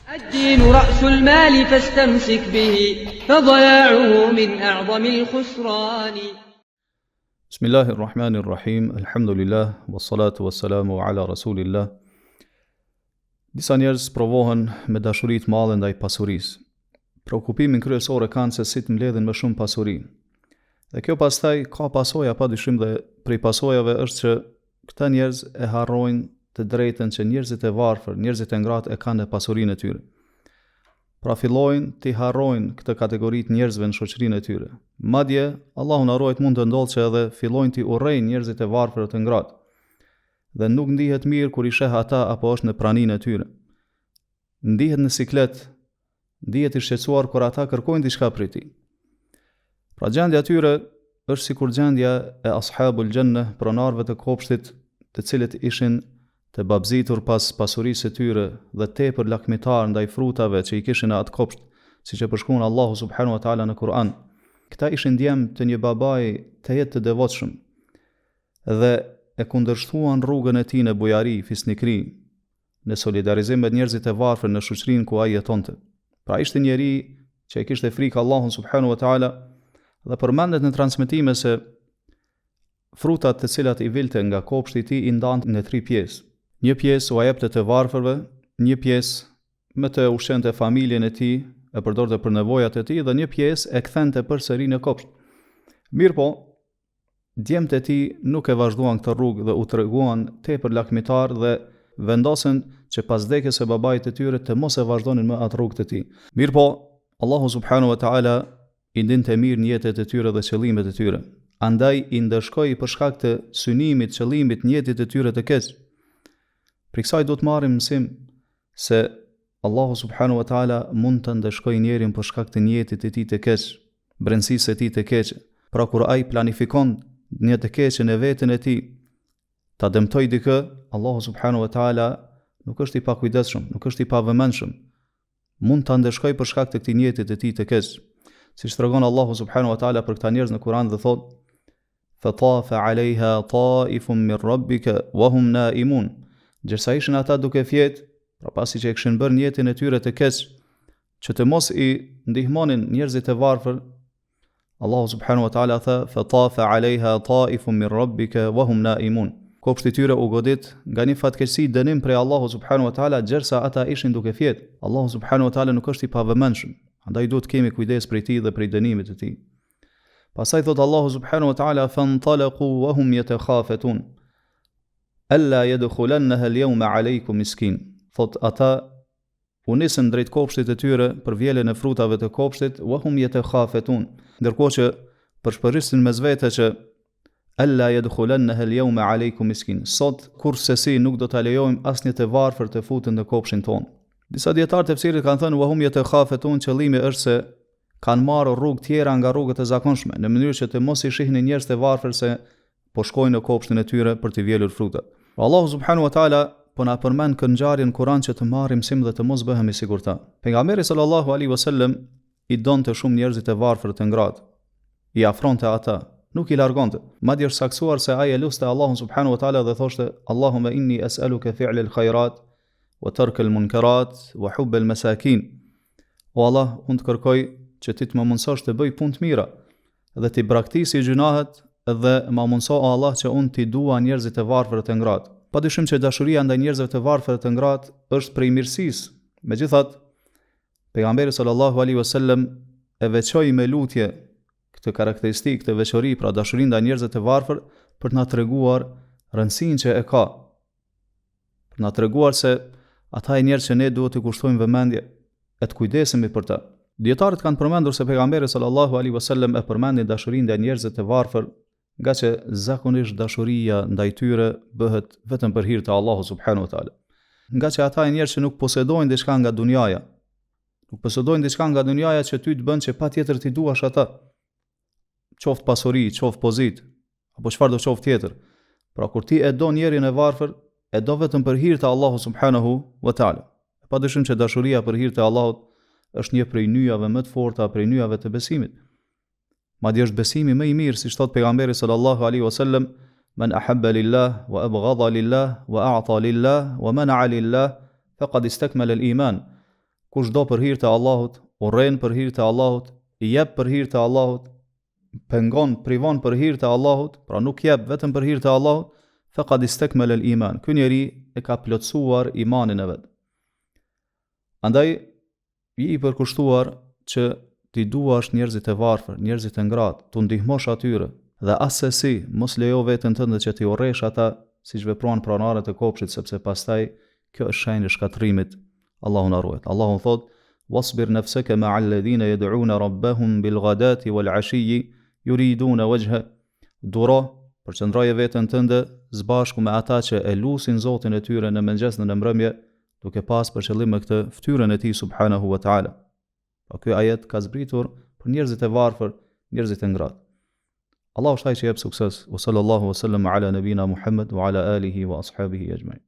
الدين رأس المال فاستمسك به فضياعه من أعظم الخسران. بسم الله الرحمن الرحيم. الحمد لله والصلاة والسلام على رسول الله. Disa njerëz provohen me dashuri të madhe ndaj pasurisë. Prekupimin kryesor e kanë se si të mbledhin më shumë pasuri. Dhe kjo pastaj ka pasoja padyshim, dhe prej pasojave është që këta njerëz e harrojnë të drejtën që njerëzit e varfër, njerëzit e ngratë e kanë në pasurinë e tyre. Pra fillojnë të harrojnë këtë kategori të njerëzve në shoqërinë e tyre. Madje Allahu na ruaj, mund të ndodhë që edhe fillojnë të urrejnë njerëzit e varfër të ngratë. Dhe nuk ndihet mirë kur i sheh ata apo është në praninë e tyre. Ndihet në siklet, ndihet i shqetësuar kur ata kërkojnë diçka prej tij. Pra gjendja e tyre është sikur gjendja e ashabul xhenne, pronarëve të kopshtit, të cilët ishin të babzitur pas pasurisë së tyre dhe tepër lakmitar ndaj frutave që i kishin në atë kopsht, siç e përshkruan Allahu subhanahu wa taala në Kur'an. Këta ishin djem të një babai të jetë të devotshëm dhe e kundërshtuan rrugën e tij në bujari, fisnikri, në solidarizim me njerëzit e varfër në shoqërinë ku ai jetonte. Pra ishte njeri që e kishte frikë Allahun subhanahu wa taala dhe përmendet në transmetime se frutat të cilat i vilte nga kopshti i tij i ndante në 3 pjesë. Një pjesë u jepte të varfërve, një pjesë me të ushqente familjen e tij, e përdorte për nevojat e tij, dhe një pjesë e kthente përsëri në kopsht. Mirpo, djemt e tij nuk e vazhduan këtë rrugë dhe u treguan tepër lakmitar dhe vendosen që pas vdekjes së babait të tyre të mos e vazhdonin më atë rrugë të tij. Mirpo, Allahu subhanahu wa taala i ndinte mirë njetet e tyre dhe qëllimet e tyre. Andaj i ndëshkoi për shkak të synimit, qëllimit, njetit të tyre të keq. Për kësaj do të marrim mësim se Allahu subhanahu wa taala mund të ndëshkojë njerin për shkak të njetit të tij të keq, brendësisë së tij të keqe. Pra kur ai planifikon një të keqen e veten e tij, ta dëmtoj dikë, Allahu subhanahu wa taala nuk është i pakujdesshëm, nuk është i pavëmendshëm. Mund ta ndëshkojë për shkak të këtij njetit të tij të keq. Siç tregon Allahu subhanahu wa taala për këta njerëz në Kur'an dhe thotë: "Fatafa 'alayha ta'ifun min rabbika wa hum na'imun." Gjërsa ishin ata duke fjetë, pra pasi që e kishin bërë njetin e tyre të keq, që të mos i ndihmonin njerëzit e varfër, Allahu subhanahu wa taala tha: "Fatafa 'alayha ta'ifun min rabbika wa hum na'imun." Kopshti i tyre u godit nga një fatkeqësi, dënim prej Allahu subhanahu wa taala, gjërsa ata ishin duke fjetë. Allahu subhanahu wa taala nuk është i pavëmendshëm, andaj duhet kemi kujdes prej tij dhe prej dënimit të tij. Pastaj thot Allahu subhanahu wa taala: "Fantalaqu wa hum yatakhafatun alla yadkhulannaha al-yawma 'alaykum miskin." Thot ata u nisën drejt kopshtit të tyre për vjelën e frutave të kopshtit, wa hum yatakhafatun, ndërkohë që përshpërisin mes vete që alla yadkhulannaha al-yawma 'alaykum miskin. Sot kurse si nuk do ta lejojmë asnjë të varfër të futen në kopshin ton. Disa dietarë të tefsirit kanë thënë wa hum yatakhafatun, qëllimi është se kanë marrë rrugë tjera nga rrugët e zakonshme, në mënyrë që të mos i shihnin njerëz të varfër se po shkojnë në kopshtin e tyre për të vjelur frutat. Allahu subhanahu wa taala po na përmend këtë ngjarje në Kur'an që të marrim sim dhe të mos bëhemi sikur ta. Pejgamberi sallallahu alaihi wasallam i donte shumë njerëzit e varfër të ngratë, i afronte ata, nuk i largonte. Madje është saktuar se ai e lutte Allahun subhanahu wa taala dhe thoshte: "Allahumma inni as'aluka fi'l al-khairat wa tark al-munkarat wa hubb al-masakin." O Allah, unë të kërkoj që ti të më mundësosh të bëj punë të mira dhe të braktisi gjunahet, dhe më mundëso o Allah që unë t'i dua njerëzit e varfër të ngratë. Padyshim që dashuria ndaj njerëzve të varfër të ngratë është prej mirësisë. Megjithatë, pejgamberi sallallahu alaihi wasallam e veçoi me lutje këtë karakteristikë, këtë veçori, pra dashurinë ndaj njerëzve të varfër, për të na treguar rëndësinë që e ka. Për na treguar se ata e njerëz që ne duhet të kushtojmë vëmendje e të kujdesemi për ta. Dietarët kanë përmendur se pejgamberi sallallahu alaihi wasallam e përmendi dashurinë ndaj njerëzve të varfër, nga që zakonisht dashuria ndaj tyre bëhet vetëm për hir të Allahut subhanahu wa taala. Nga që ata e njerëz që nuk posedojnë diçka nga dunjaja, nuk posedojnë diçka nga dunjaja që ty të bën që patjetër ti duash ata, qoftë pasuri, qoftë pozitë, apo çfarë do qoftë tjetër. Pra kur ti e do njerin e varfër, e do vetëm për hir të Allahut subhanahu wa taala. Padyshim që dashuria për hir të Allahut është një prej nyjave më të forta, prej nyjave të besimit. Madje është besimi më i mirë, siç thot pejgamberi sallallahu alaihi wasallam: "Man ahabba lillah wa abghadha lillah wa a'ta lillah wa mana'a lillah faqad istakmala al-iman." kush do për hir të Allahut, urren për hir të Allahut, i jep për hir të Allahut, pengon, privon për hir të Allahut, pra nuk jep vetëm për hir të Allahut, faqad istakmala al-iman. Ky njeri e ka plotësuar imanin e vet. Andaj i përkushtuar që ti duash njerëzit e varfër, njerëzit e ngratë, tu ndihmosh atyre dhe asesi mos lejo veten tënde që ti urresh ata siç vepruan pronarët e kopshtit, sepse pastaj kjo është shenjë e shkatrimit. Allahu na ruaj. Allahu thot: "Wasbir nafsaka ma'a alladhina yad'una rabbahum bil ghadati wal 'ashiyyi yuriduna wajha." Duro, përqendroje veten tënde zbashku me ata që e lusin Zotin e tyre në mëngjes dhe në mbrëmje, duke pas për qëllim me këtë fytyrën e tij subhanahu wa ta'ala. Pa ky ajet ka zbritur për njerëzit e varfër, njerëzit e ngratë. Allahu shtaj që jep sukses. Wa sallallahu wa sallam ala nabina Muhammad wa ala alihi wa ashabihi ajma'in.